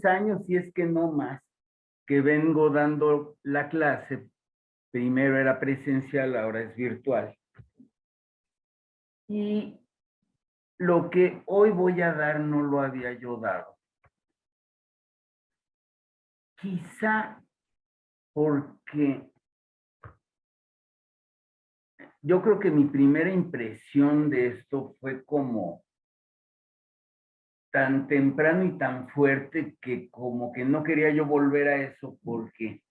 10 años, si es que no más, que vengo dando la clase. Primero era presencial, ahora es virtual. Y lo que hoy voy a dar no lo había yo dado. Quizá porque yo creo que mi primera impresión de esto fue como tan temprano y tan fuerte que como que no quería yo volver a eso porque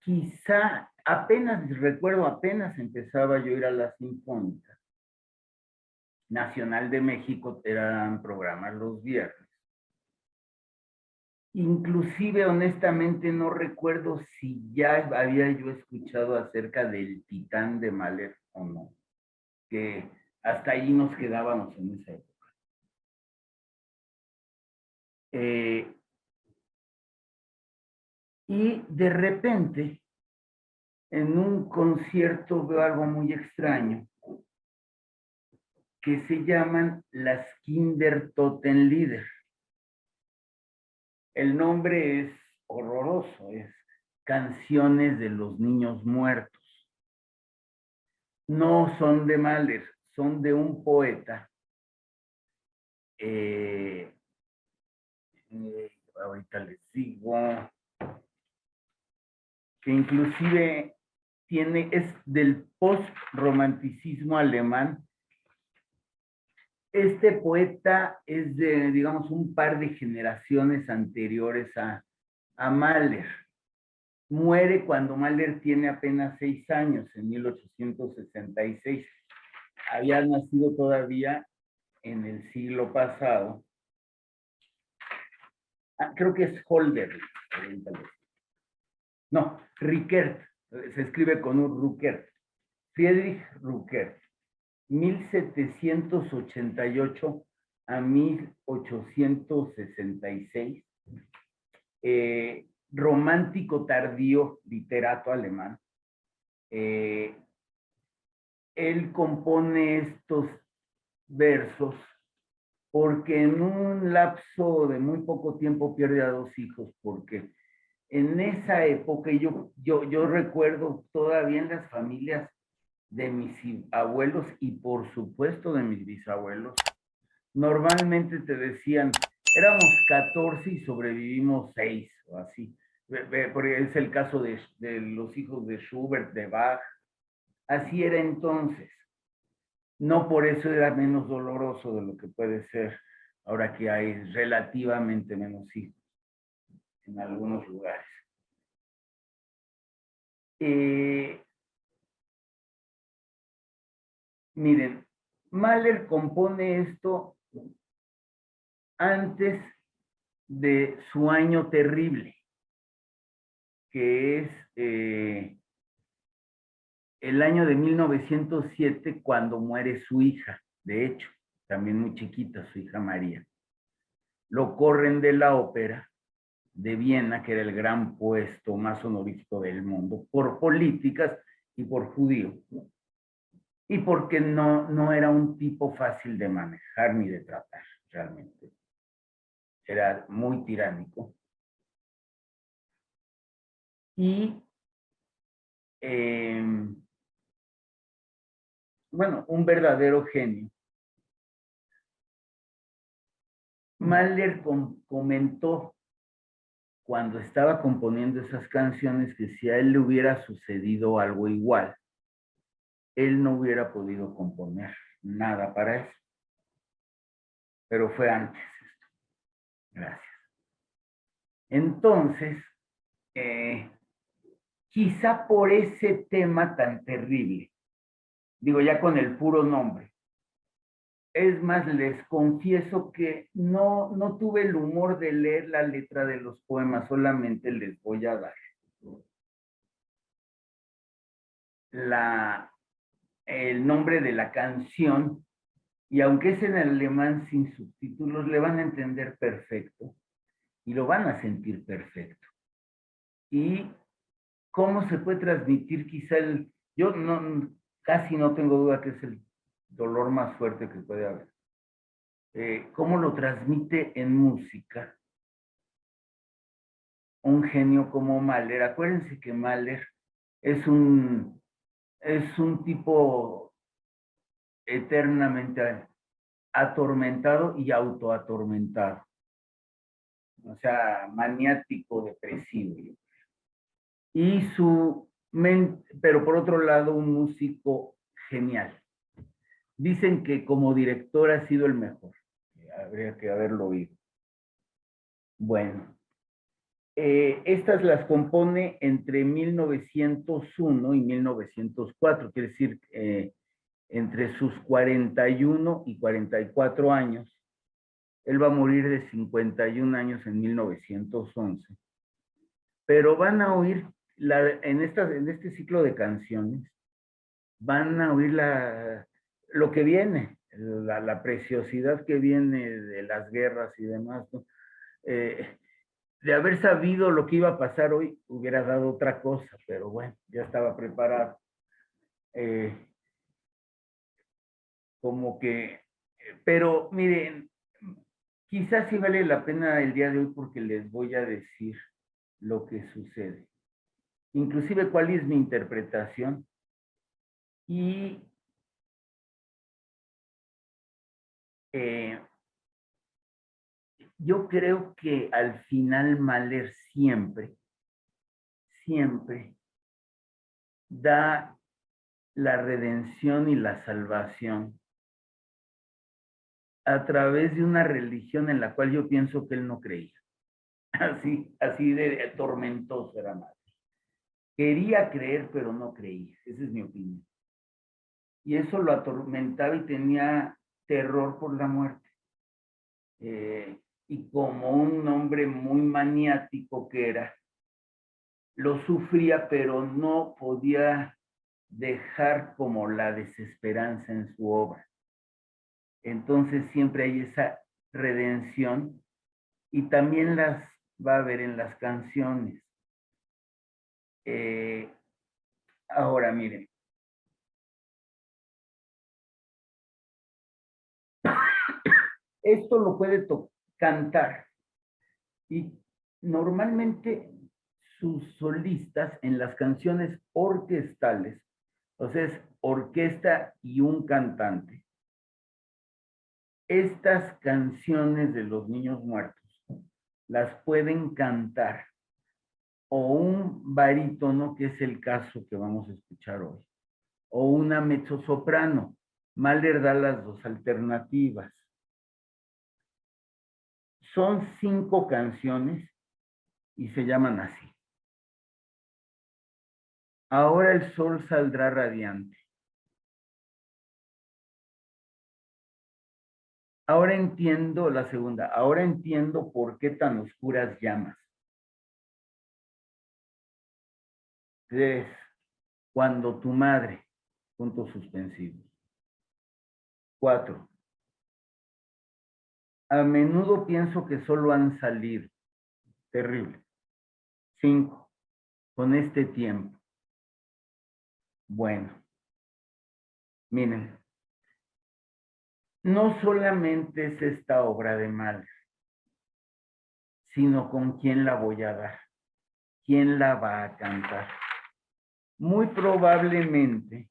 quizá apenas, recuerdo, apenas empezaba yo a ir a la Sinfónica Nacional de México, eran programas los viernes. Inclusive, honestamente, no recuerdo si ya había yo escuchado acerca del Titán de Mahler o no, que hasta ahí nos quedábamos en esa época. Y de repente, en un concierto veo algo muy extraño, que se llaman las Kindertotenlieder. El nombre es horroroso, es Canciones de los Niños Muertos. No son de Mahler, son de un poeta. Ahorita les digo, que inclusive es del post-romanticismo alemán. Este poeta es de, digamos, un par de generaciones anteriores a Mahler. Muere cuando Mahler tiene apenas 6 años, en 1866. Había nacido todavía en el siglo pasado. Creo que es Holder. No, Rickert. Se escribe con un Ruckert. Friedrich Ruckert. 1788 a 1866. Romántico tardío, literato alemán. Él compone estos versos porque en un lapso de muy poco tiempo pierde a 2 hijos, porque en esa época, yo recuerdo todavía en las familias de mis abuelos y por supuesto de mis bisabuelos, normalmente te decían, éramos 14 y sobrevivimos 6 o así. Porque es el caso de los hijos de Schubert, de Bach. Así era entonces. No por eso era menos doloroso de lo que puede ser ahora que hay relativamente menos hijos en algunos lugares. Miren, Mahler compone esto antes de su año terrible, que es el año de 1907, cuando muere su hija, de hecho, también muy chiquita, su hija María. Lo corren de la ópera de Viena, que era el gran puesto más honorífico del mundo, por políticas y por judío. Y porque no era un tipo fácil de manejar ni de tratar, realmente. Era muy tiránico. Y, bueno, un verdadero genio. Mahler comentó cuando estaba componiendo esas canciones que si a él le hubiera sucedido algo igual, él no hubiera podido componer nada para eso. Pero fue antes esto. Gracias. Entonces, quizá por ese tema tan terrible, digo ya con el puro nombre, es más, les confieso que no tuve el humor de leer la letra de los poemas, solamente les voy a dar el nombre de la canción, y aunque es en alemán sin subtítulos, le van a entender perfecto y lo van a sentir perfecto. Y cómo se puede transmitir quizá yo casi no tengo duda que es el dolor más fuerte que puede haber. cómo lo transmite en música un genio como Mahler. Acuérdense que Mahler es un tipo eternamente atormentado y autoatormentado. O sea, maniático, depresivo. Y pero por otro lado, un músico genial. Dicen que como director ha sido el mejor. Habría que haberlo oído. Bueno, estas las compone entre 1901 y 1904, quiere decir, entre sus 41 y 44 años. Él va a morir de 51 años en 1911. Pero van a oír, en este ciclo de canciones, van a oír lo que viene, la preciosidad que viene de las guerras y demás, ¿no? De haber sabido lo que iba a pasar hoy, hubiera dado otra cosa, pero bueno, ya estaba preparado. Como que, pero miren, quizás sí vale la pena el día de hoy porque les voy a decir lo que sucede. Inclusive cuál es mi interpretación. Y yo creo que al final Mahler siempre da la redención y la salvación a través de una religión en la cual yo pienso que él no creía. Así de tormentoso era Mahler. Quería creer, pero no creía. Esa es mi opinión. Y eso lo atormentaba y tenía terror por la muerte. Y como un hombre muy maniático que era, lo sufría, pero no podía dejar como la desesperanza en su obra. Entonces siempre hay esa redención y también las va a haber en las canciones. Ahora miren, esto lo puede cantar y normalmente sus solistas en las canciones orquestales, o sea, es orquesta y un cantante. Estas canciones de los niños muertos las pueden cantar o un barítono, que es el caso que vamos a escuchar hoy, o una mezzosoprano. Mahler da las dos alternativas. Son 5 canciones y se llaman así. Ahora el sol saldrá radiante. Ahora entiendo la segunda. Ahora entiendo por qué tan oscuras llamas. 3. Cuando tu madre, puntos suspensivos. 4. A menudo pienso que solo han salido. Terrible. 5. Con este tiempo. Bueno, miren, no solamente es esta obra de Mahler, sino con quién la voy a dar, quién la va a cantar. Muy probablemente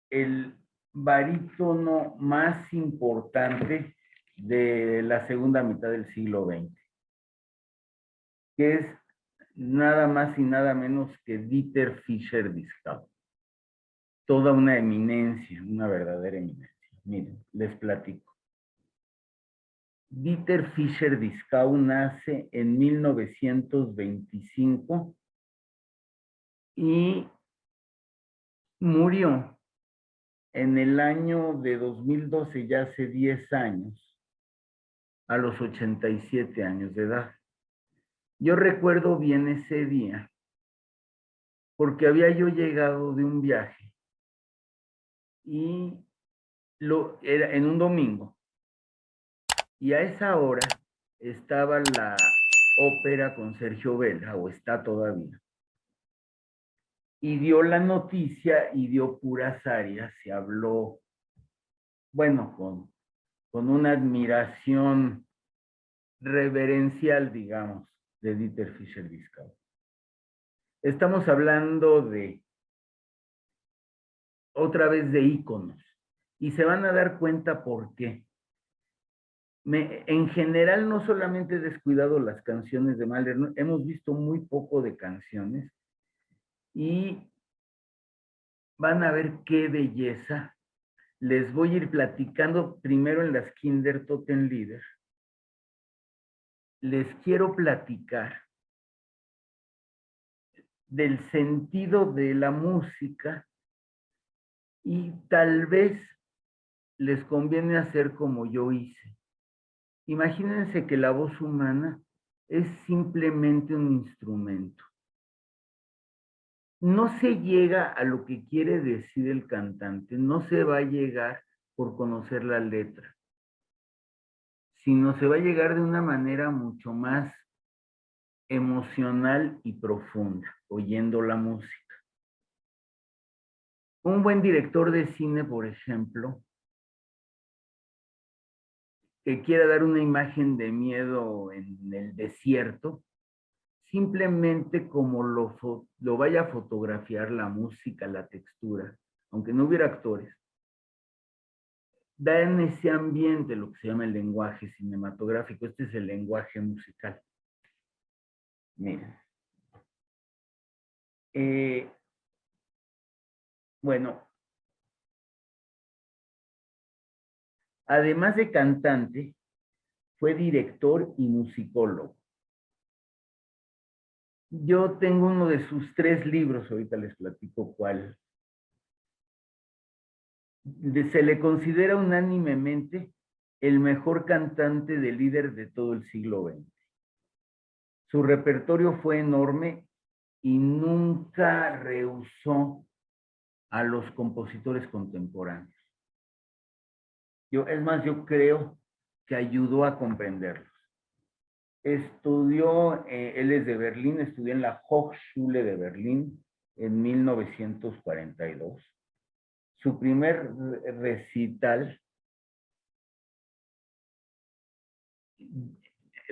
el barítono más importante de la segunda mitad del siglo XX, que es nada más y nada menos que Dieter Fischer-Dieskau. Toda una eminencia, una verdadera eminencia. Miren, les platico. Dieter Fischer-Dieskau nace en 1925 y murió en el año de 2012, ya hace 10 años, a los 87 años de edad. Yo recuerdo bien ese día, porque había yo llegado de un viaje y era en un domingo, y a esa hora estaba la ópera con Sergio Vela, o está todavía, y dio la noticia y dio puras arias, se habló, bueno, con con una admiración reverencial, digamos, de Dieter Fischer-Dieskau. Estamos hablando de, otra vez, de íconos, y se van a dar cuenta por qué. En general, no solamente he descuidado las canciones de Mahler, ¿no? Hemos visto muy poco de canciones, y van a ver qué belleza. Les voy a ir platicando primero en las Kindertotenlieder. Les quiero platicar del sentido de la música, y tal vez les conviene hacer como yo hice. Imagínense que la voz humana es simplemente un instrumento. No se llega a lo que quiere decir el cantante, no se va a llegar por conocer la letra, sino se va a llegar de una manera mucho más emocional y profunda, oyendo la música. Un buen director de cine, por ejemplo, que quiera dar una imagen de miedo en el desierto, simplemente como lo vaya a fotografiar, la música, la textura, aunque no hubiera actores, da en ese ambiente lo que se llama el lenguaje cinematográfico. Este es el lenguaje musical. Miren. Bueno, además de cantante, fue director y musicólogo. Yo tengo uno de sus 3 libros, ahorita les platico cuál. Se le considera unánimemente el mejor cantante de líder de todo el siglo XX. Su repertorio fue enorme y nunca rehusó a los compositores contemporáneos. Es más, yo creo que ayudó a comprenderlos. Estudió, él es de Berlín, estudió en la Hochschule de Berlín en 1942. Su primer recital,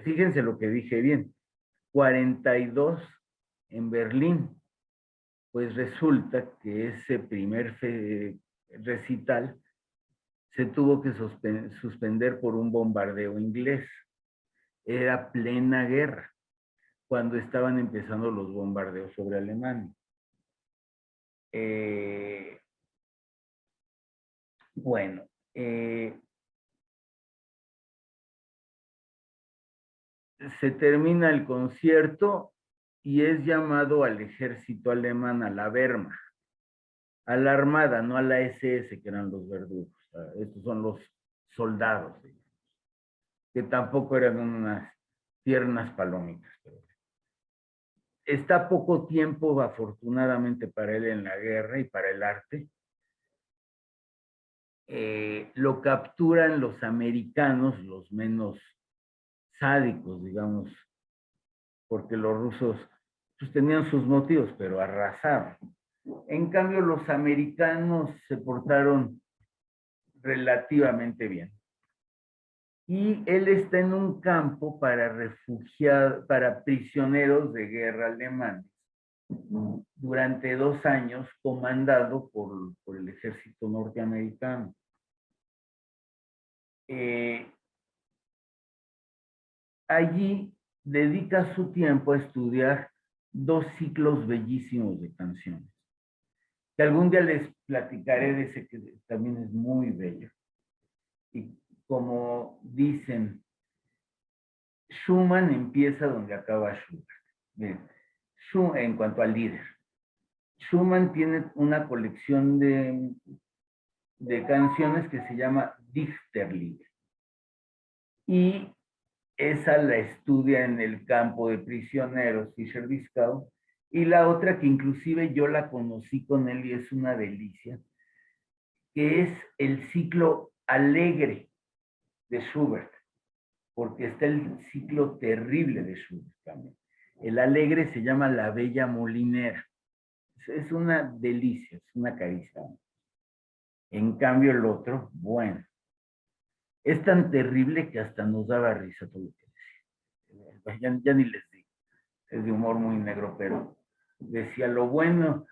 fíjense lo que dije bien, 42 en Berlín. Pues resulta que ese primer recital se tuvo que suspender por un bombardeo inglés. Era plena guerra, cuando estaban empezando los bombardeos sobre Alemania. Bueno, se termina el concierto y es llamado al ejército alemán, a la Wehrmacht, a la armada, no a la SS, que eran los verdugos. Estos son los soldados, digamos, que tampoco eran unas tiernas palomitas. Pero está poco tiempo, afortunadamente para él, en la guerra y para el arte. Lo capturan los americanos, los menos sádicos, digamos, porque los rusos pues, tenían sus motivos, pero arrasaron. En cambio, los americanos se portaron relativamente bien. Y él está en un campo para refugiados, para prisioneros de guerra alemanes, durante 2 años, comandado por el ejército norteamericano. Allí dedica su tiempo a estudiar 2 ciclos bellísimos de canciones, que algún día les platicaré de ese, que también es muy bello. Y como dicen, Schumann empieza donde acaba Schubert. Bien, en cuanto al líder, Schumann tiene una colección de canciones que se llama Dichterlied, y esa la estudia en el campo de prisioneros Fischer-Dieskau, y la otra que inclusive yo la conocí con él y es una delicia, que es el ciclo alegre de Schubert, porque está el ciclo terrible de Schubert también. El alegre se llama La Bella Molinera. Es una delicia, es una caricia. En cambio el otro, bueno, Es tan terrible que hasta nos daba risa todo lo que decía. Ya ni les digo, es de humor muy negro, pero decía lo bueno,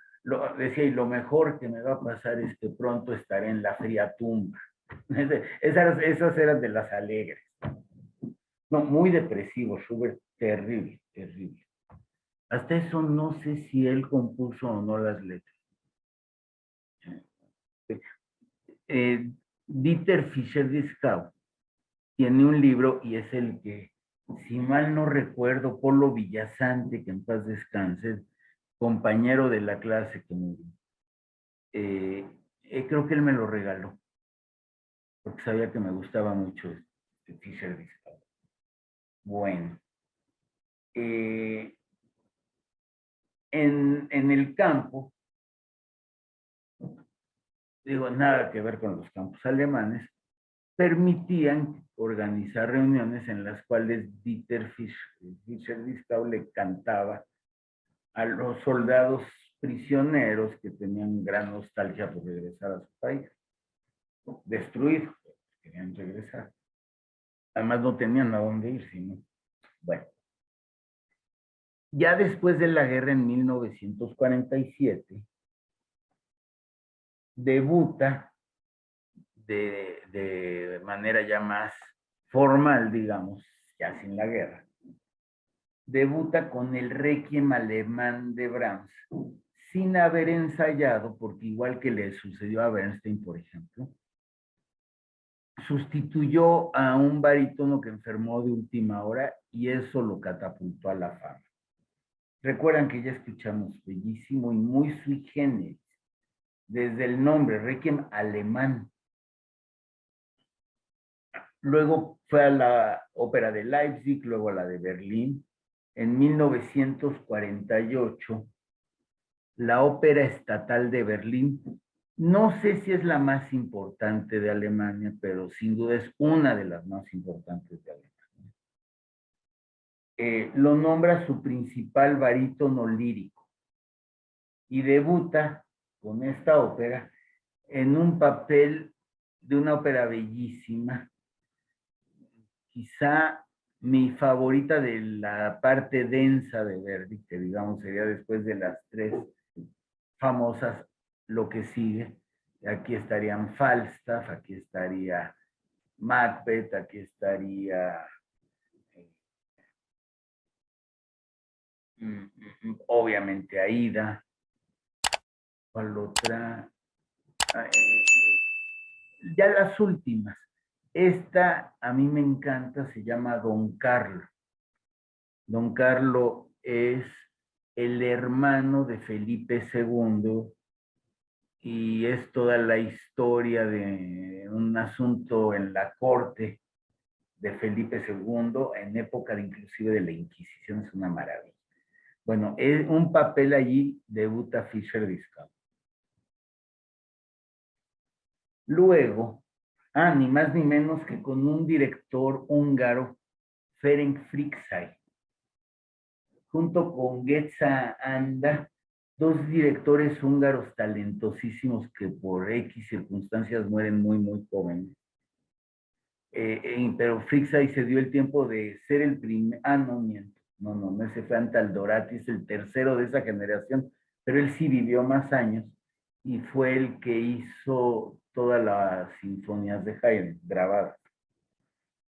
decía, y lo mejor que me va a pasar es que pronto estaré en la fría tumba. Esas eran de las alegres. No, muy depresivo, Schubert, terrible, terrible. Hasta eso no sé si él compuso o no las letras. Dieter Fischer-Dieskau tiene un libro y es el que, si mal no recuerdo, Polo Villasante, que en paz descanse, compañero de la clase que murió. Creo que él me lo regaló, porque sabía que me gustaba mucho Fischer-Dieskau. Bueno, en el campo, digo, nada que ver con los campos alemanes, permitían organizar reuniones en las cuales Dieter Fischer-Dieskau le cantaba a los soldados prisioneros que tenían gran nostalgia por regresar a su país, destruido, querían regresar. Además no tenían a dónde ir, sino, bueno. Ya después de la guerra en 1947, debuta de manera ya más formal, digamos, ya sin la guerra, debuta con el Requiem alemán de Brahms, sin haber ensayado, porque igual que le sucedió a Bernstein, por ejemplo, sustituyó a un barítono que enfermó de última hora y eso lo catapultó a la fama. Recuerdan que ya escuchamos bellísimo y muy sui generis, desde el nombre, Requiem alemán. Luego fue a la ópera de Leipzig, luego a la de Berlín. En 1948, la Ópera Estatal de Berlín, no sé si es la más importante de Alemania, pero sin duda es una de las más importantes de Alemania. Lo nombra su principal barítono lírico y debuta con esta ópera en un papel de una ópera bellísima, quizá mi favorita de la parte densa de Verdi, que digamos sería después de las tres famosas, lo que sigue. Aquí estarían Falstaff, aquí estaría Macbeth, aquí estaría obviamente Aida. ¿Cuál otra? Ya las últimas. Esta a mí me encanta, se llama Don Carlo. Don Carlo es el hermano de Felipe II y es toda la historia de un asunto en la corte de Felipe II en época de inclusive de la Inquisición, es una maravilla. Bueno, es un papel allí debuta Fischer-Dieskau. Luego, ni más ni menos que con un director húngaro, Ferenc Fricsay, junto con Géza Anda, dos directores húngaros talentosísimos que por X circunstancias mueren muy, muy jóvenes. Pero Fricsay se dio el tiempo de ser el primer, no miento, no, ese fue Antaldorati, es el tercero de esa generación, pero él sí vivió más años y fue el que hizo todas las sinfonías de Haydn grabadas.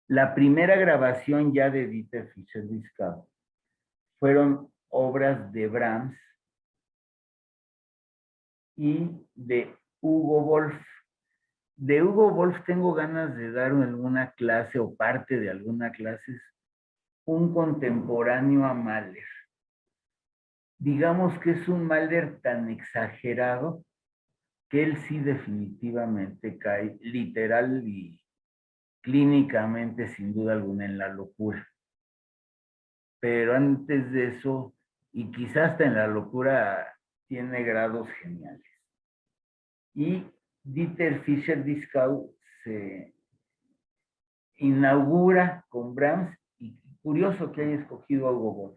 La primera grabación ya de Dieter Fischer-Dieskau fueron obras de Brahms y de Hugo Wolf. De Hugo Wolf tengo ganas de dar alguna clase o parte de alguna clase, un contemporáneo a Mahler. Digamos que es un Mahler tan exagerado que él sí definitivamente cae literal y clínicamente, sin duda alguna, en la locura. Pero antes de eso, y quizás hasta en la locura, tiene grados geniales. Y Dieter Fischer-Dieskau se inaugura con Brahms, y curioso que haya escogido a Gogol.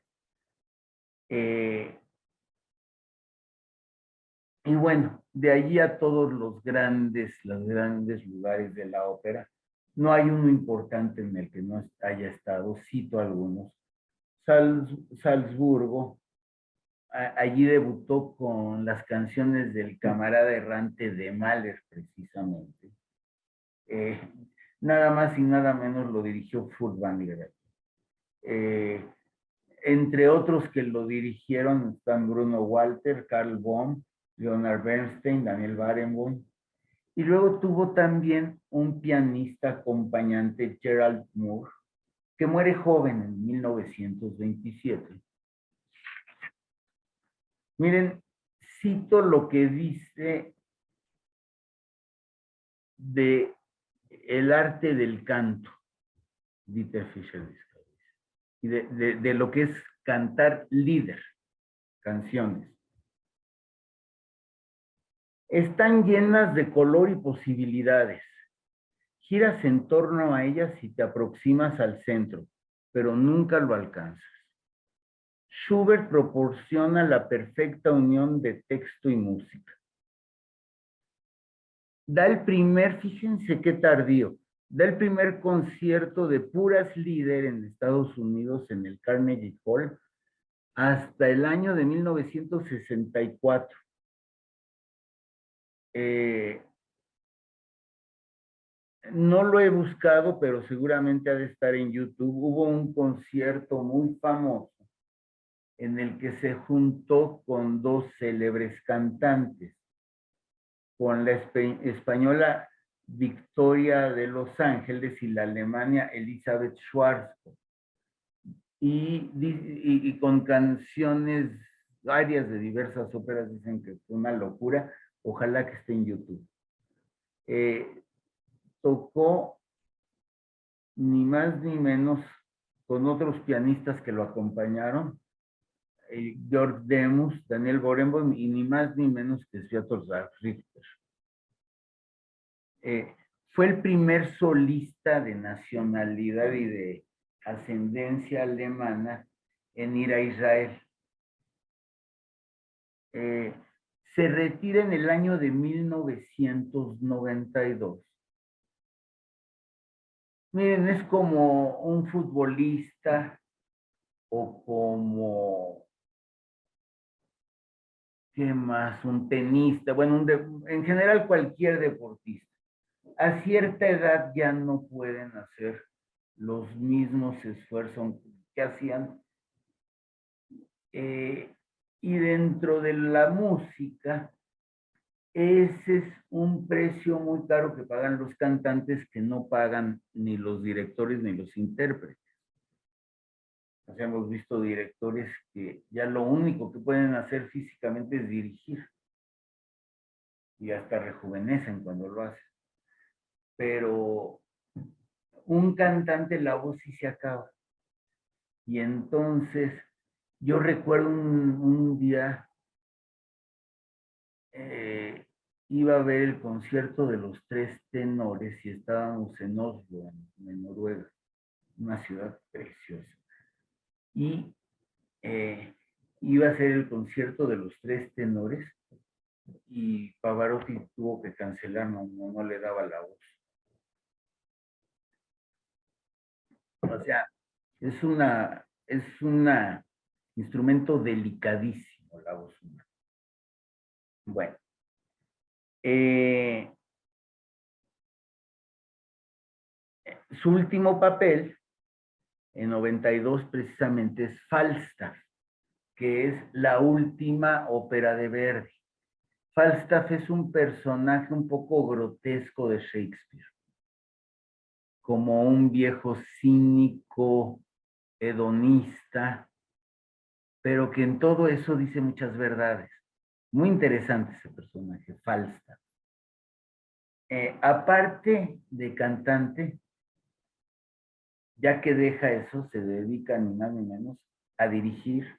Y bueno, de allí a todos los grandes lugares de la ópera, No hay uno importante en el que no haya estado, cito algunos. Salzburgo, allí debutó con las canciones del camarada errante de Mahler, precisamente. Eh, Nada más y nada menos lo dirigió Furtwängler. Entre otros que lo dirigieron están Bruno Walter, Karl Böhm, Leonard Bernstein, Daniel Barenboim. Y luego tuvo también un pianista acompañante, Gerald Moore, que muere joven en 1927. Miren, cito lo que dice de el arte del canto, Dieter Fischer, y de lo que es cantar líder, canciones. Están llenas de color y posibilidades. Giras en torno a ellas y te aproximas al centro, pero nunca lo alcanzas. Schubert proporciona la perfecta unión de texto y música. Fíjense qué tardío, da el primer concierto de puras líder en Estados Unidos en el Carnegie Hall hasta el año de 1964. No lo he buscado, pero seguramente ha de estar en YouTube. Hubo un concierto muy famoso en el que se juntó con dos célebres cantantes, con la española Victoria de Los Ángeles y la alemana Elisabeth Schwarzkopf, y con canciones varias de diversas óperas. Dicen que fue una locura. Ojalá que esté en YouTube. Tocó ni más ni menos con otros pianistas que lo acompañaron, Georg Demus, Daniel Barenboim, y ni más ni menos que Sviatoslav Richter. Fue el primer solista de nacionalidad y de ascendencia alemana en ir a Israel. Se retira en el año de 1992. Miren, es como un futbolista o como, ¿qué más? Un tenista, bueno, en general cualquier deportista. A cierta edad ya no pueden hacer los mismos esfuerzos que hacían. Y dentro de la música, ese es un precio muy caro que pagan los cantantes, que no pagan ni los directores ni los intérpretes. O sea, hemos visto directores que ya lo único que pueden hacer físicamente es dirigir. Y hasta rejuvenecen cuando lo hacen. Pero un cantante, la voz sí se acaba. Y entonces, yo recuerdo un día, iba a ver el concierto de los Tres Tenores y estábamos en Oslo, en Noruega, una ciudad preciosa. Y iba a ser el concierto de los Tres Tenores y Pavarotti tuvo que cancelar, no le daba la voz. O sea, es un instrumento delicadísimo la voz humana. Bueno, su último papel, en 92 precisamente, es Falstaff, que es la última ópera de Verdi. Falstaff es un personaje un poco grotesco de Shakespeare, como un viejo cínico, hedonista, pero que en todo eso dice muchas verdades. Muy interesante ese personaje, Falstaff. Aparte de cantante, ya que deja eso, se dedica ni más ni menos a dirigir,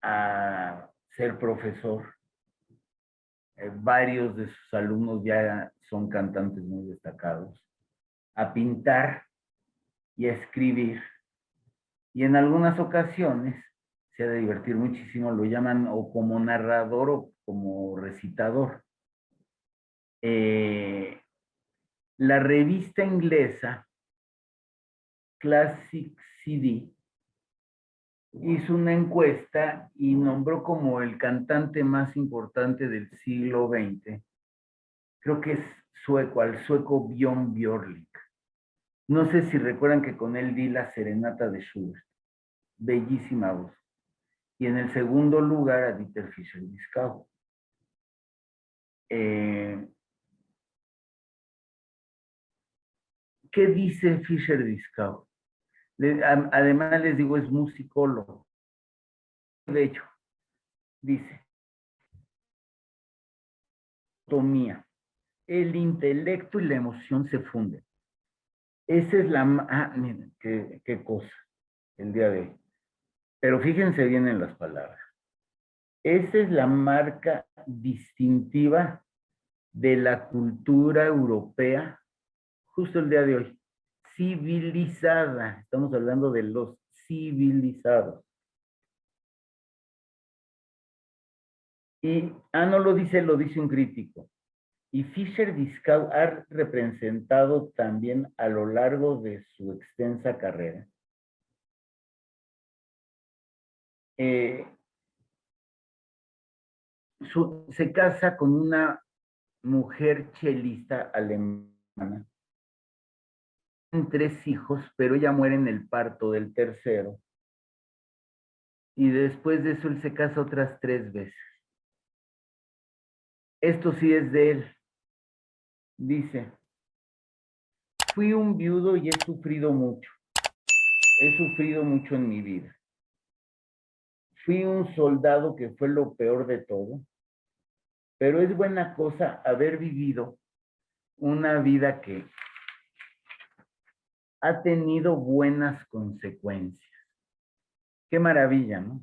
a ser profesor. Varios de sus alumnos ya son cantantes muy destacados, a pintar y a escribir. Y en algunas ocasiones se ha de divertir muchísimo, lo llaman o como narrador o como recitador. La revista inglesa Classic CD hizo una encuesta y nombró como el cantante más importante del siglo XX. Creo que es sueco, al sueco Björn Björk. No sé si recuerdan que con él di la serenata de Schubert. Bellísima voz. Y en el segundo lugar a Dieter Fischer-Dieskau. ¿Qué dice Fischer-Dieskau? Además les digo, es musicólogo. De hecho, dice, el intelecto y la emoción se funden. Esa es la... miren, qué cosa el día de hoy. Pero fíjense bien en las palabras. Esa es la marca distintiva de la cultura europea, justo el día de hoy. Civilizada. Estamos hablando de los civilizados. Y, no lo dice un crítico. Y Fischer-Dieskau ha representado también a lo largo de su extensa carrera se casa con una mujer chelista alemana. Tienen 3 hijos, pero ella muere en el parto del tercero. Y después de eso él se casa otras 3 veces. Esto sí es de él. Dice, fui un viudo y he sufrido mucho. He sufrido mucho en mi vida. Fui un soldado que fue lo peor de todo. Pero es buena cosa haber vivido una vida que ha tenido buenas consecuencias. Qué maravilla, ¿no?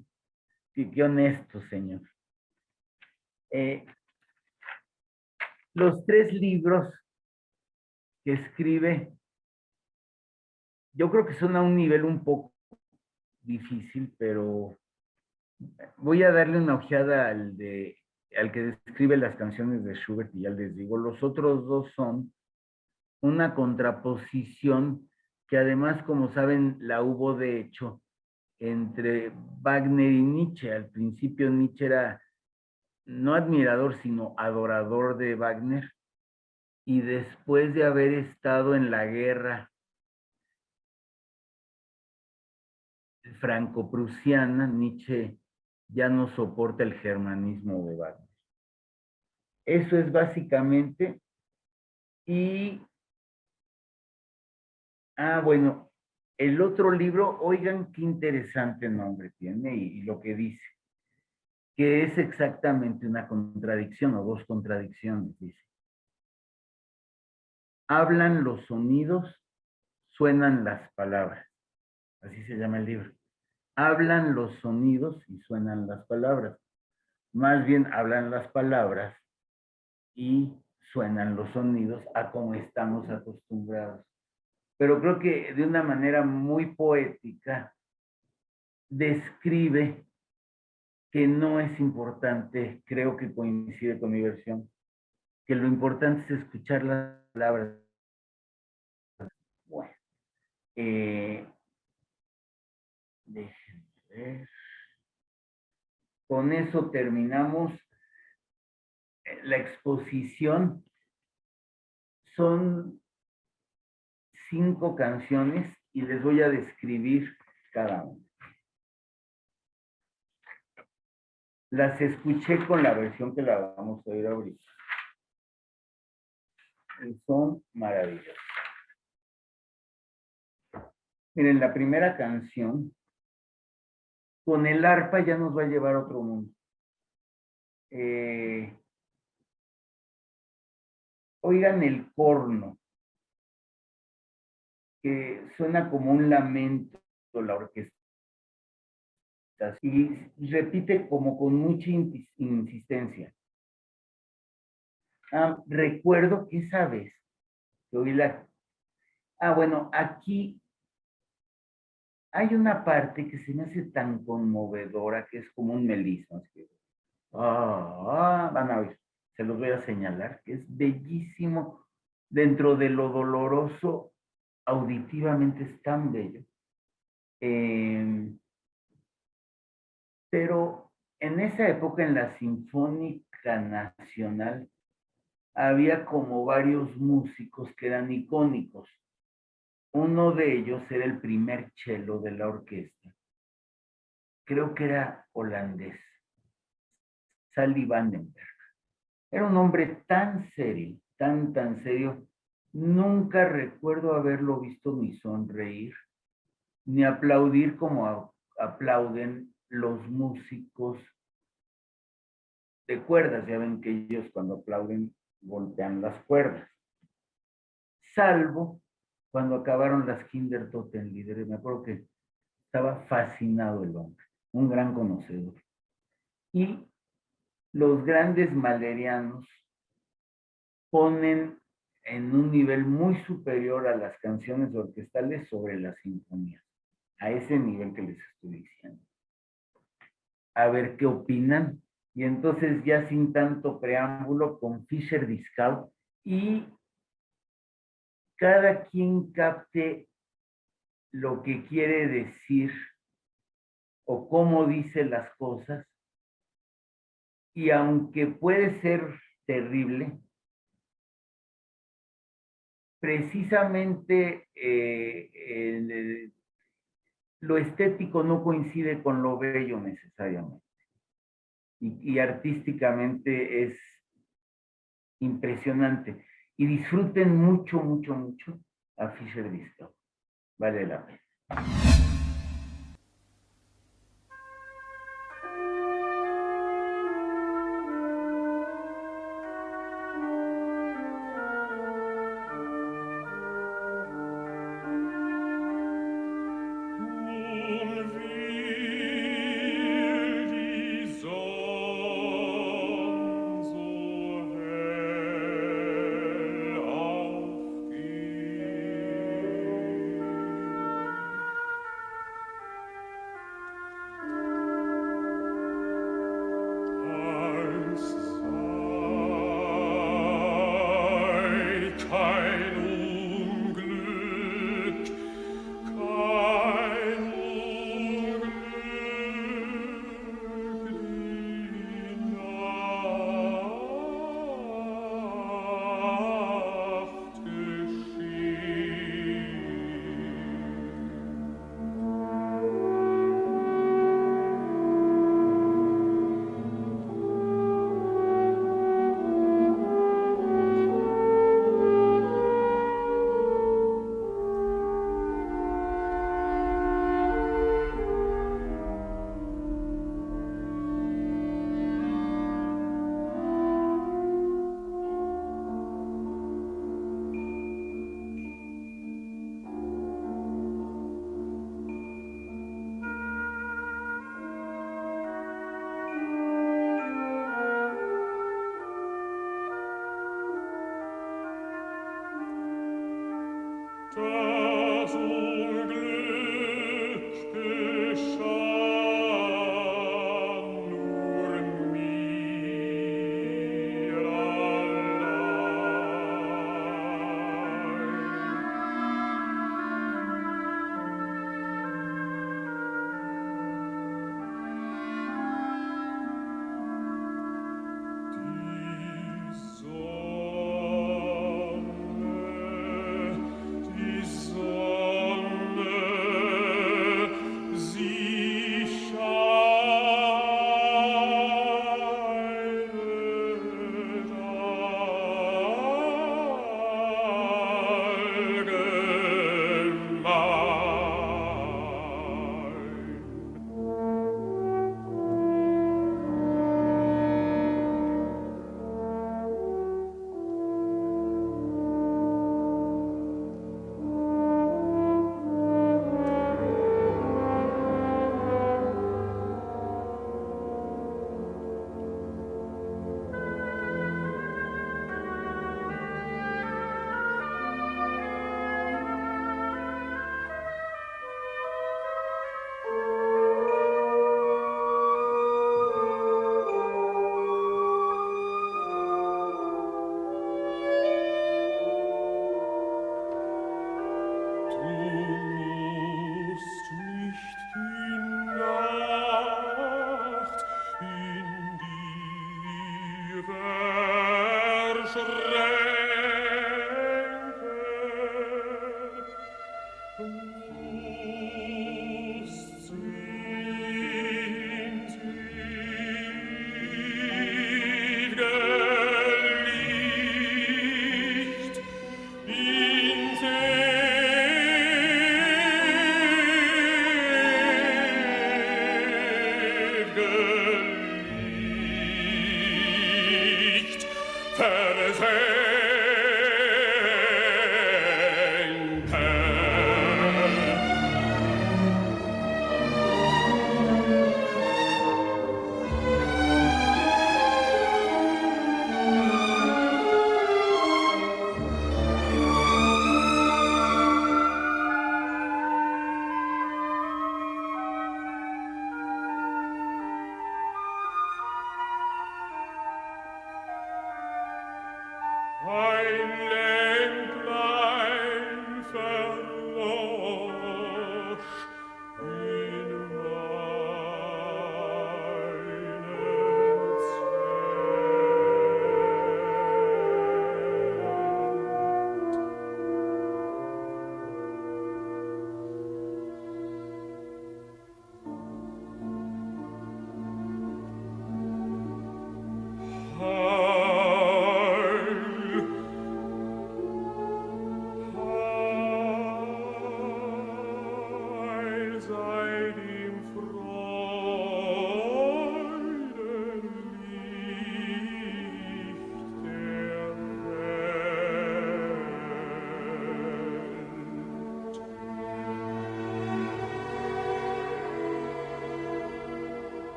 Qué honesto, señor. Los 3 libros que escribe, yo creo que son a un nivel un poco difícil, pero voy a darle una ojeada al que describe las canciones de Schubert y ya les digo, los otros 2 son una contraposición que además, como saben, la hubo de hecho entre Wagner y Nietzsche. Al principio Nietzsche era no admirador, sino adorador de Wagner, y después de haber estado en la guerra franco-prusiana, Nietzsche ya no soporta el germanismo de Wagner. Eso es básicamente, y, bueno, el otro libro, oigan qué interesante nombre tiene y lo que dice, que es exactamente una contradicción o 2 contradicciones, dice. Hablan los sonidos, suenan las palabras. Así se llama el libro. Hablan los sonidos y suenan las palabras. Más bien hablan las palabras y suenan los sonidos a como estamos acostumbrados. Pero creo que de una manera muy poética describe que no es importante, creo que coincide con mi versión, que lo importante es escuchar las palabras. Bueno, déjenme ver. Con eso terminamos la exposición. Son 5 canciones y les voy a describir cada una. Las escuché con la versión que la vamos a oír ahorita. Y son maravillosas. Miren, la primera canción, con el arpa ya nos va a llevar a otro mundo. Oigan el corno, que suena como un lamento la orquesta. Y repite como con mucha insistencia. Recuerdo que esa vez que oí la... bueno, aquí hay una parte que se me hace tan conmovedora que es como un melisma. Van a oír, se los voy a señalar, que es bellísimo, dentro de lo doloroso, auditivamente es tan bello. Pero en esa época en la Sinfónica Nacional había como varios músicos que eran icónicos. Uno de ellos era el primer cello de la orquesta. Creo que era holandés, Sally Vandenberg. Era un hombre tan serio, tan serio. Nunca recuerdo haberlo visto ni sonreír, ni aplaudir como aplauden los músicos de cuerdas. Ya ven que ellos cuando aplauden golpean las cuerdas. Salvo cuando acabaron las Kindertotenlieder. Me acuerdo que estaba fascinado el hombre, un gran conocedor. Y los grandes malerianos ponen en un nivel muy superior a las canciones orquestales sobre las sinfonías, a ese nivel que les estoy diciendo. A ver qué opinan. Y entonces ya sin tanto preámbulo, con Fischer-Dieskau, y cada quien capte lo que quiere decir o cómo dice las cosas, y aunque puede ser terrible, precisamente lo estético no coincide con lo bello necesariamente. Y artísticamente es impresionante. Y disfruten mucho a Fischer-Dieskau. Vale la pena.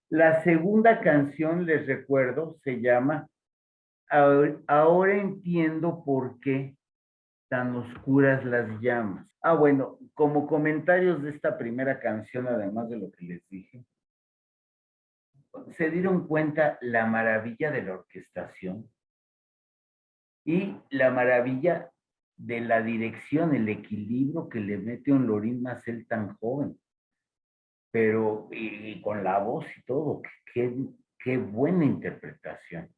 La segunda canción, les recuerdo, se llama Ahora entiendo por qué tan oscuras las llamas. Ah, bueno, como comentarios de esta primera canción, además de lo que les dije, se dieron cuenta la maravilla de la orquestación y la maravilla de la dirección, el equilibrio que le mete un Lorin Maazel tan joven, pero y con la voz y todo, qué buena interpretación.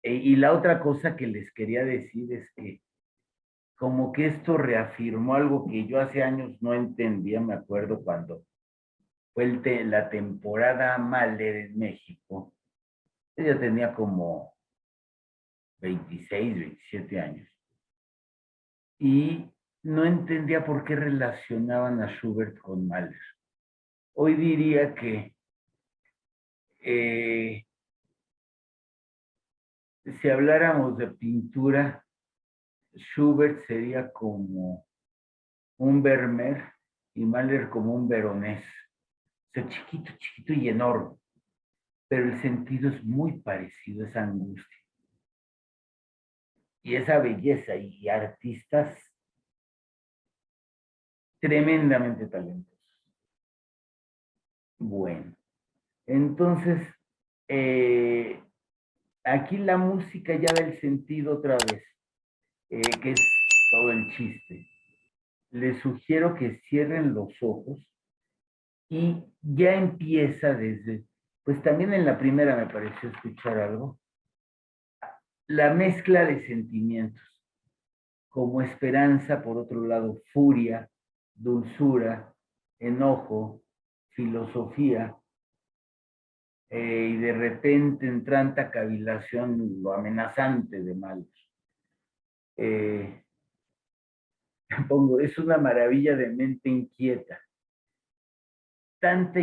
Y la otra cosa que les quería decir es que como que esto reafirmó algo que yo hace años no entendía, me acuerdo cuando fue la temporada Mahler en México. Ella tenía como 26, 27 años. Y no entendía por qué relacionaban a Schubert con Mahler. Hoy diría que si habláramos de pintura, Schubert sería como un Vermeer y Mahler como un Veronés. O sea, chiquito, chiquito y enorme. Pero el sentido es muy parecido, esa angustia. Y esa belleza y artistas tremendamente talentosos. Bueno, entonces, aquí la música ya da el sentido otra vez, que es todo el chiste. Les sugiero que cierren los ojos y ya empieza desde, pues también en la primera me pareció escuchar algo, la mezcla de sentimientos, como esperanza, por otro lado, furia, dulzura, enojo, filosofía, y de repente en tanta cavilación lo amenazante de mal. Pongo, es una maravilla de mente inquieta. Tanta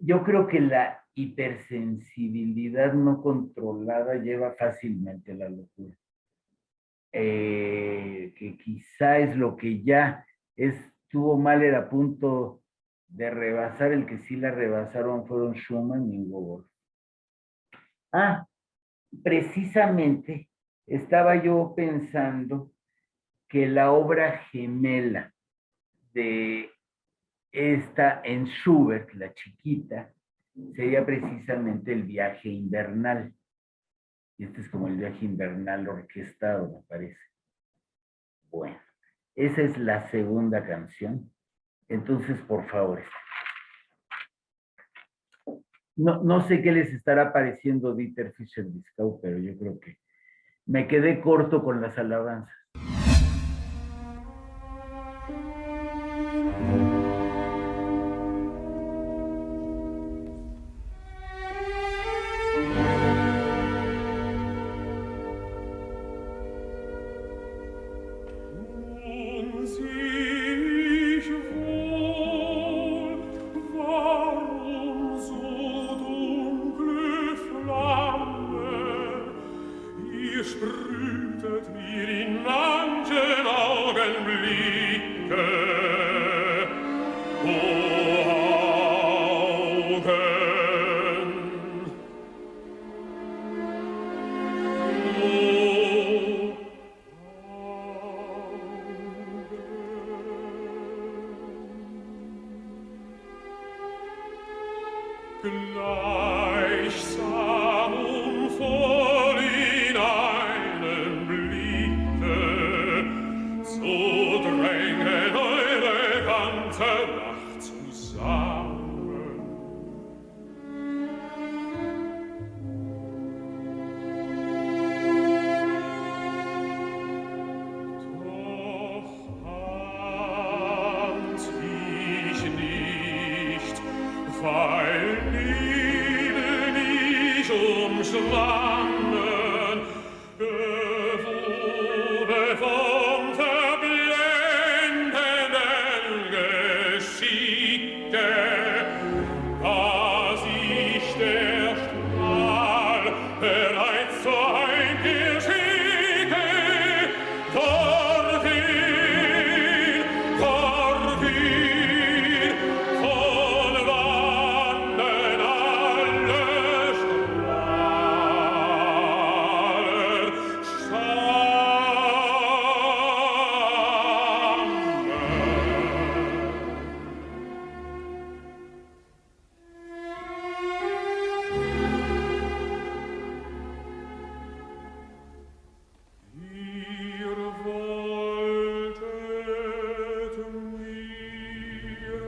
yo creo que la hipersensibilidad no controlada lleva fácilmente a la locura. Que quizá es lo que ya estuvo Mahler a punto de rebasar, el que sí la rebasaron fueron Schumann y Gogol. Ah, precisamente estaba yo pensando que la obra gemela de esta en Schubert, la chiquita, sería precisamente el viaje invernal. Y este es como el viaje invernal orquestado, me parece. Bueno, esa es la segunda canción. Entonces, por favor. No sé qué les estará pareciendo Dieter Fischer-Dieskau, pero yo creo que me quedé corto con las alabanzas. Sich wohl war Augenblicke, gleichsam voll in einem Blicke zu drängen eure ganze Nacht zusammen. Doch ahnt ich nicht, weil Liebe mich umschwammen, gewoben vom verblendenden Geschicke, dass ich der Strahl bereits zur Heimkehr schicke. Dorthin, dorthin, von wandern alle Strahlen Ihr wolltet mir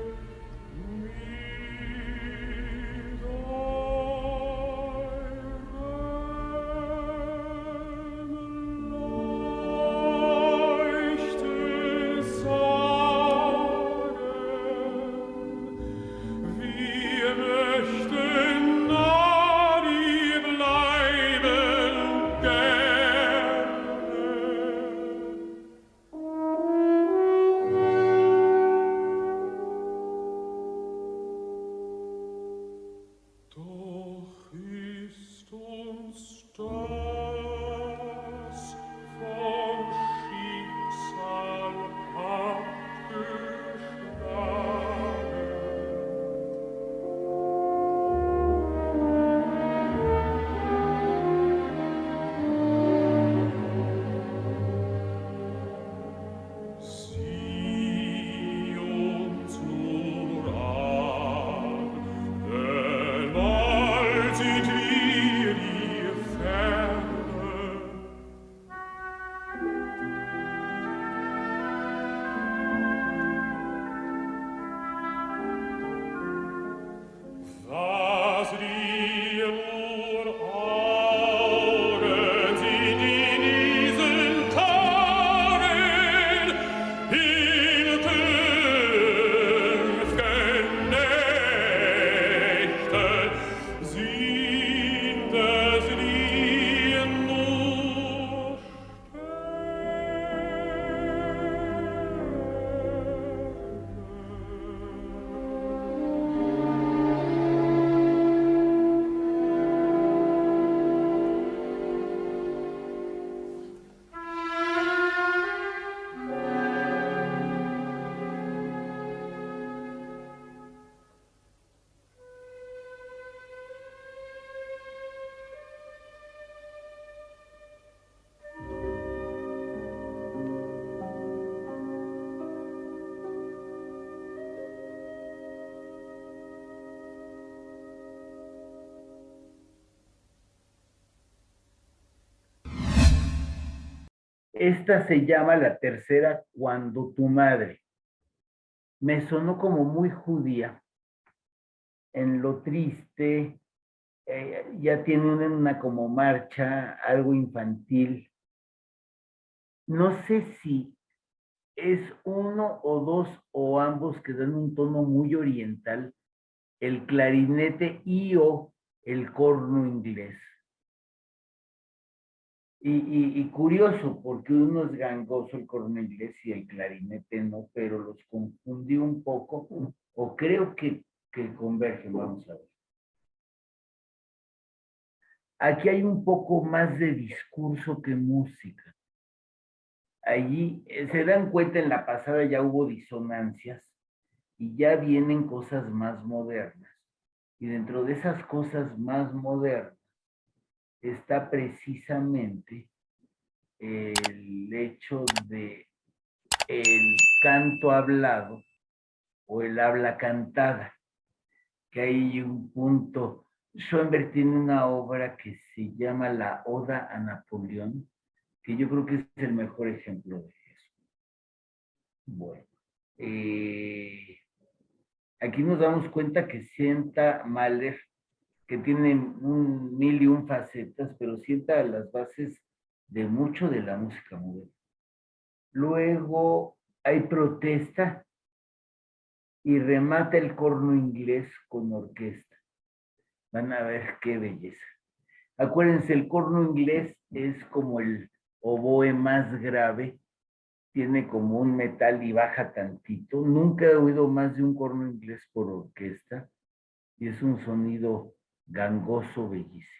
mit eurem Leuchten sagen, wir möchten nah dir bleiben gerne. Doch ist uns das vom Schicksal abgeschlagen. Sieh uns nur an, denn bald sind wir hier ferne. Was dir nur Augen sind in diesen Tagen, in künftigen Nächten, sind es dir nur Esta se llama La Tercera, Cuando tu madre. Me sonó como muy judía, en lo triste, ya tiene una como marcha, algo infantil. No sé si es uno o dos o ambos que dan un tono muy oriental, el clarinete y o el corno inglés. Y curioso, porque uno es gangoso el corno inglés y el clarinete no, pero los confundí un poco, o creo que convergen, vamos a ver. Aquí hay un poco más de discurso que música. allí se dan cuenta, en la pasada ya hubo disonancias y ya vienen cosas más modernas. Y dentro de esas cosas más modernas está precisamente el hecho de el canto hablado o el habla cantada, que hay un punto. Schoenberg tiene una obra que se llama La Oda a Napoleón, que yo creo que es el mejor ejemplo de eso. Bueno, aquí nos damos cuenta que sienta Mahler, que tiene un mil y un facetas, pero sienta las bases de mucho de la música moderna. Luego hay protesta y remata el corno inglés con orquesta. Van a ver qué belleza. Acuérdense, el corno inglés es como el oboe más grave, tiene como un metal y baja tantito. Nunca he oído más de un corno inglés por orquesta y es un sonido gangoso, bellísimo.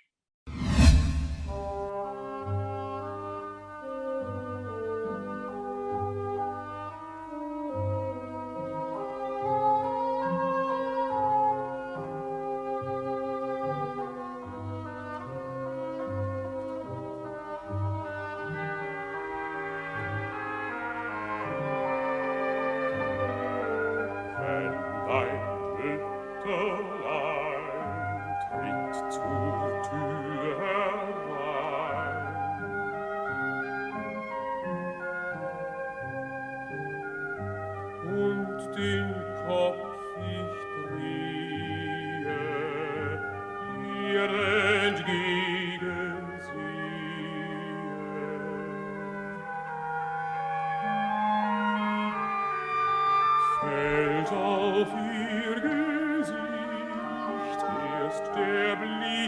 Freude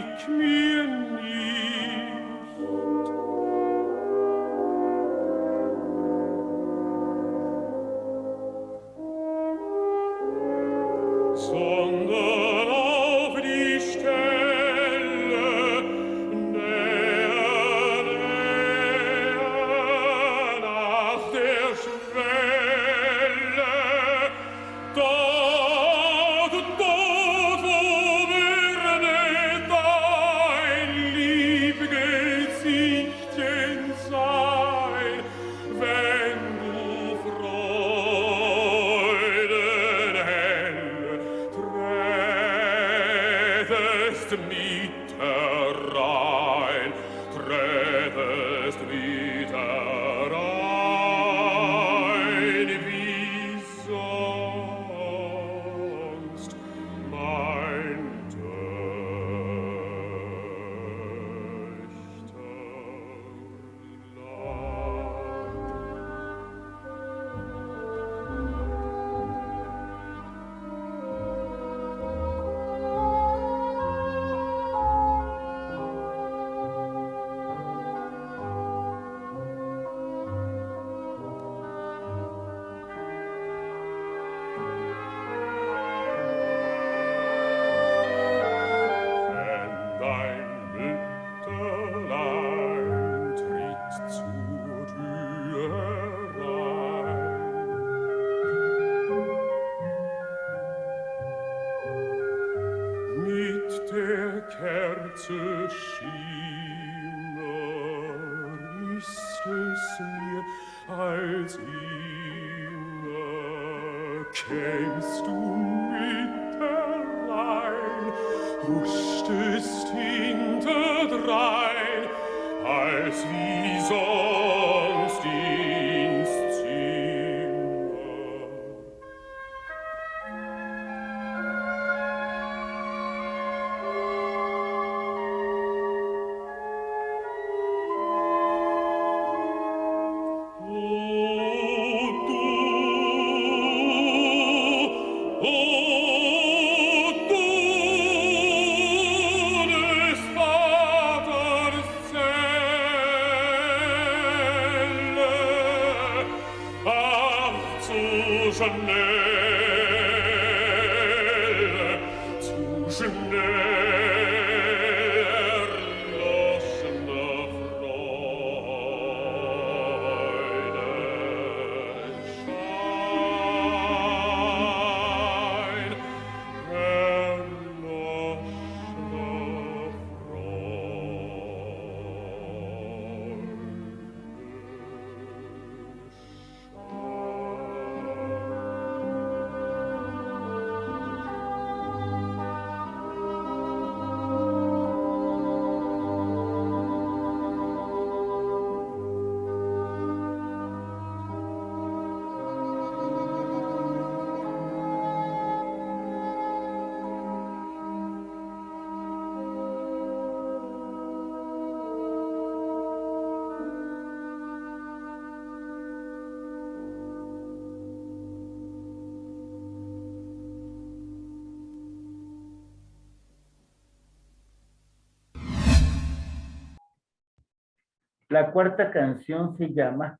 La cuarta canción se llama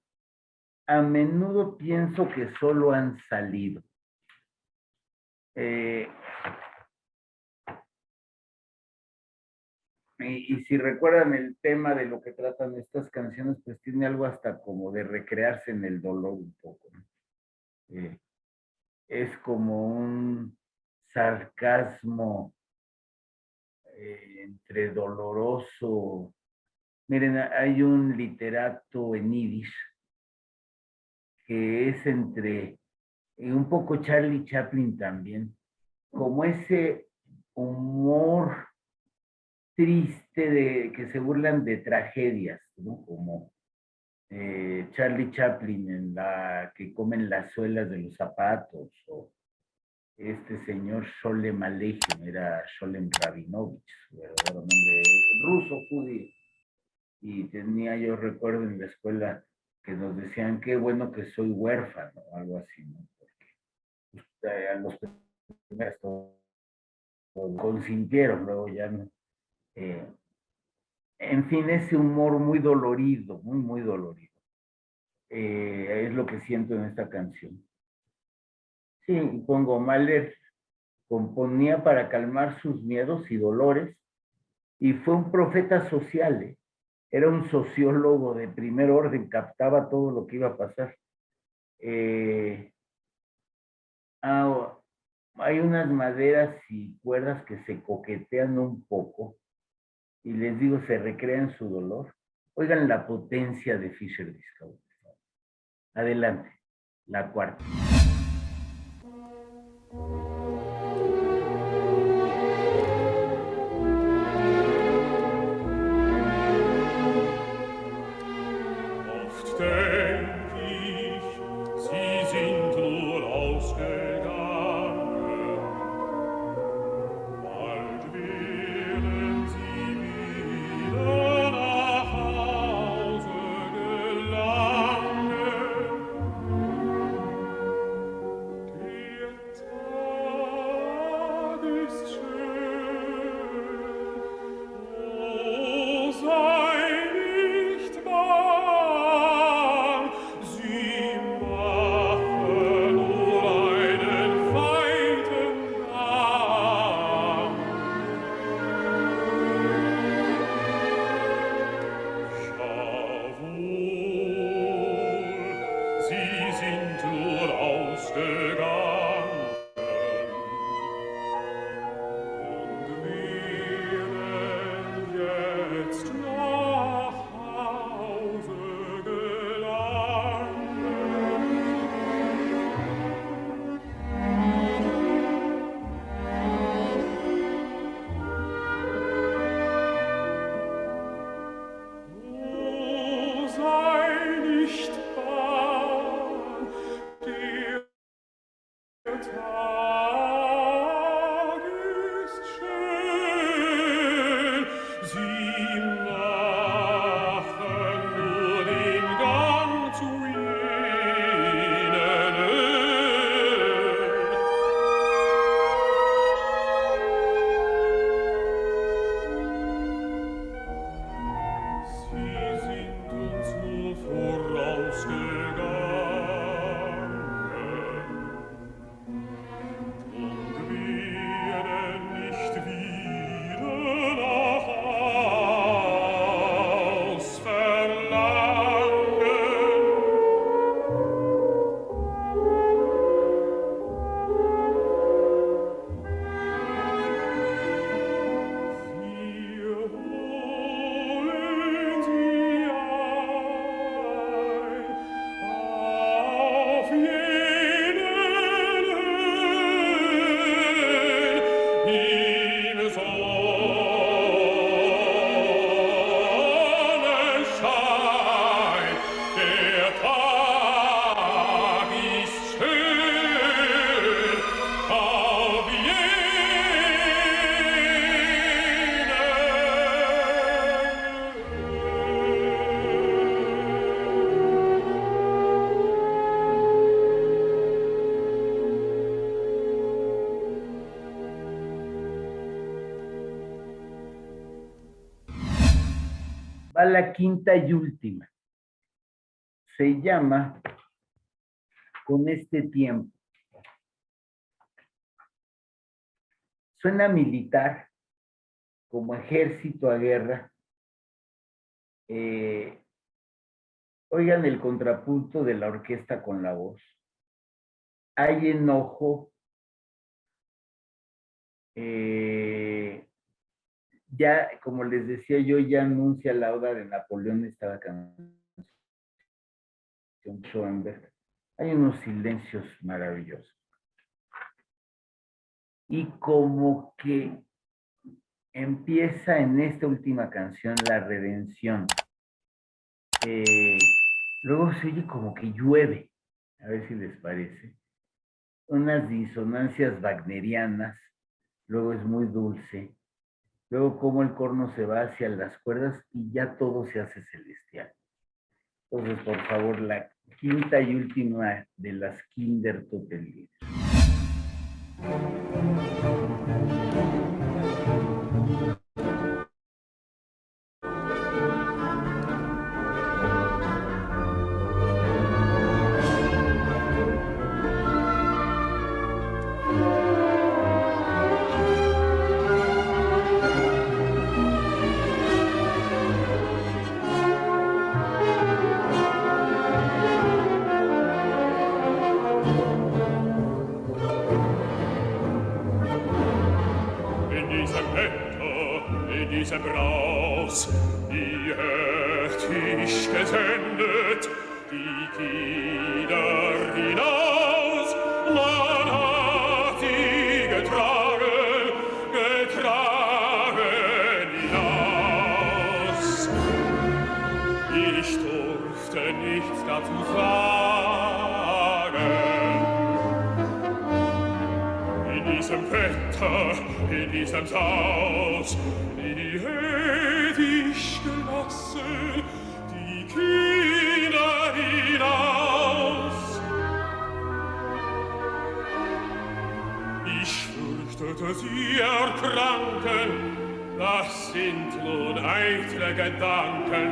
A menudo pienso que solo han salido. Eh, y si recuerdan el tema de lo que tratan estas canciones, pues tiene algo hasta como de recrearse en el dolor un poco, ¿no? Es como un sarcasmo entre doloroso. Miren, hay un literato en yiddish que es entre un poco Charlie Chaplin también, como ese humor triste de que se burlan de tragedias, ¿no? Como Charlie Chaplin en la que comen las suelas de los zapatos, o este señor Sholem Aleichem, era Sholem Rabinovich, su verdadero nombre ruso judío. Y tenía, yo recuerdo en la escuela que nos decían, qué bueno que soy huérfano, algo así, ¿no? Porque a los primeros consintieron, luego ya no. En fin, ese humor muy dolorido, muy, muy dolorido. Es lo que siento en esta canción. Sí, pongo Mahler componía para calmar sus miedos y dolores y fue un profeta social, ¿eh? Era un sociólogo de primer orden, captaba todo lo que iba a pasar. Hay unas maderas y cuerdas que se coquetean un poco y les digo, se recrean su dolor. Oigan la potencia de Fischer Discount. Adelante, la cuarta. Oft denk ich, sie sind nur ausgegangen, bald werden sie wieder nach Hause gelangen. Der Tag ist schön, oh, sei nicht bang, sie machen nur einen weiten Gang. Schau wohl, sie sind nur ausgegangen und werden jetzt nach Hause gelangen. Oh, sei nicht bang, der Tag ist schön, sie machen nur den Gang zu ihnen. Sie sind uns nur vorausgegangen. Va la quinta y última. Se llama Con este tiempo. Suena militar, como ejército a guerra. Oigan el contrapunto de la orquesta con la voz. Hay enojo. Ya, como les decía yo, ya anuncia la oda de Napoleón esta canción Schoenberg. Hay unos silencios maravillosos. Y como que empieza en esta última canción la redención. Luego se oye como que llueve, a ver si les parece. Unas disonancias wagnerianas, luego es muy dulce. Luego como el corno se va hacia las cuerdas y ya todo se hace celestial. Entonces, por favor, la quinta y última de las Kinder Totellier. Diese Braus, die hört ich gesendet, die Kinder hinaus, man hat sie getragen hinaus. Ich durfte nichts dazu sagen. In diesem Wetter, in diesem Saus, die hätt ich gelassen, die Kinder hinaus. Ich fürchtete, sie erkranken, das sind nun eitle Gedanken.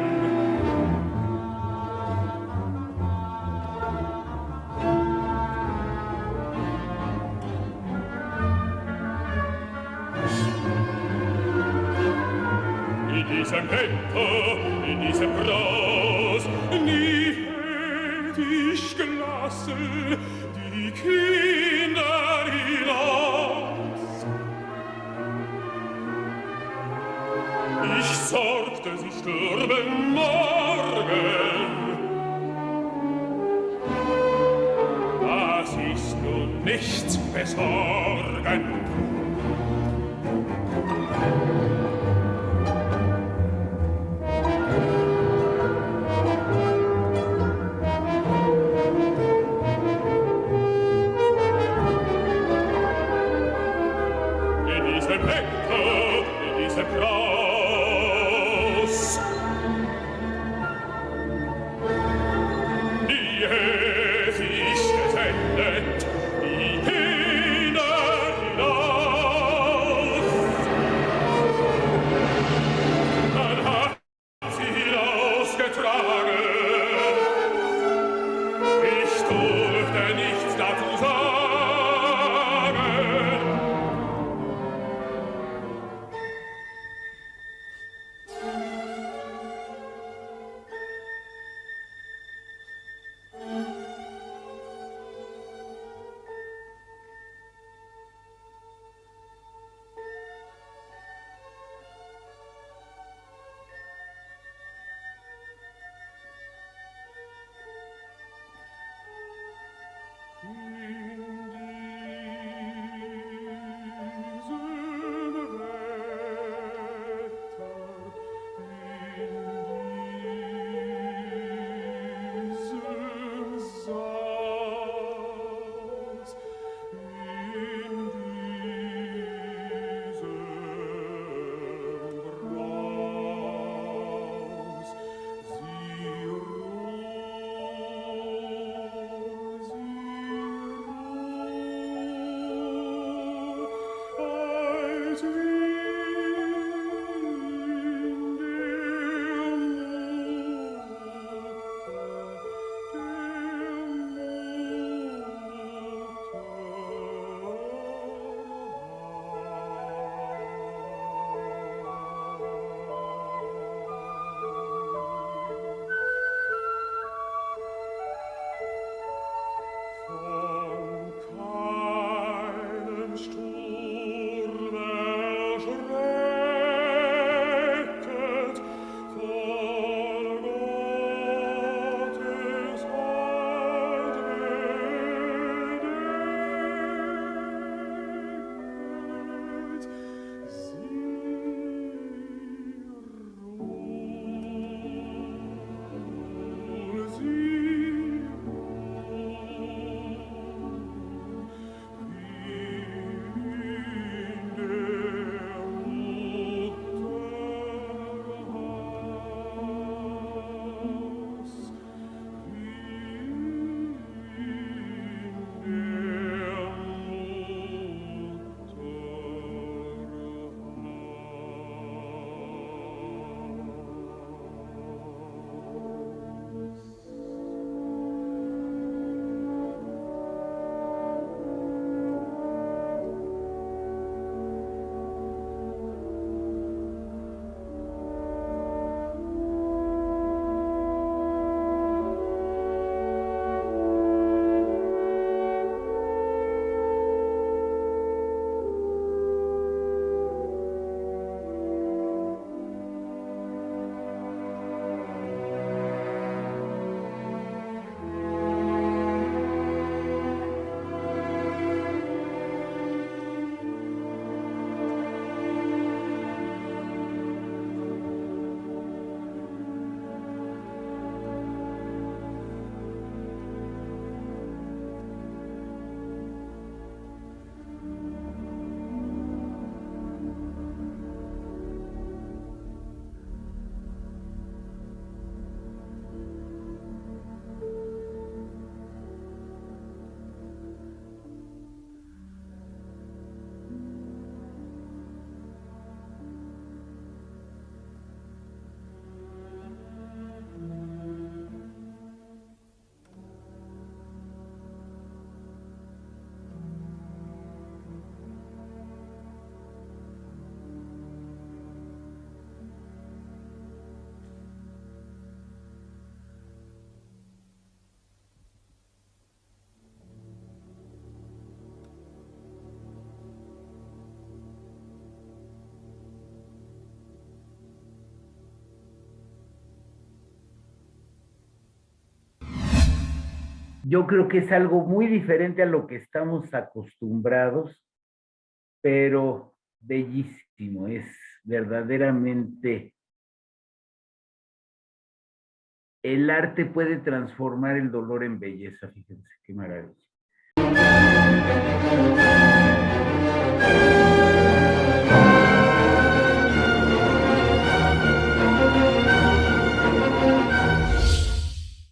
In diesem Wetter, in diesem Braus, nie hätt ich gelassen, die Kinder hinaus. Ich sorgte, sie stürben morgen. Das ist nun nichts besorgen. Die Kinder hinaus. Yo creo que es algo muy diferente a lo que estamos acostumbrados, pero bellísimo, es verdaderamente, el arte puede transformar el dolor en belleza, fíjense qué maravilla.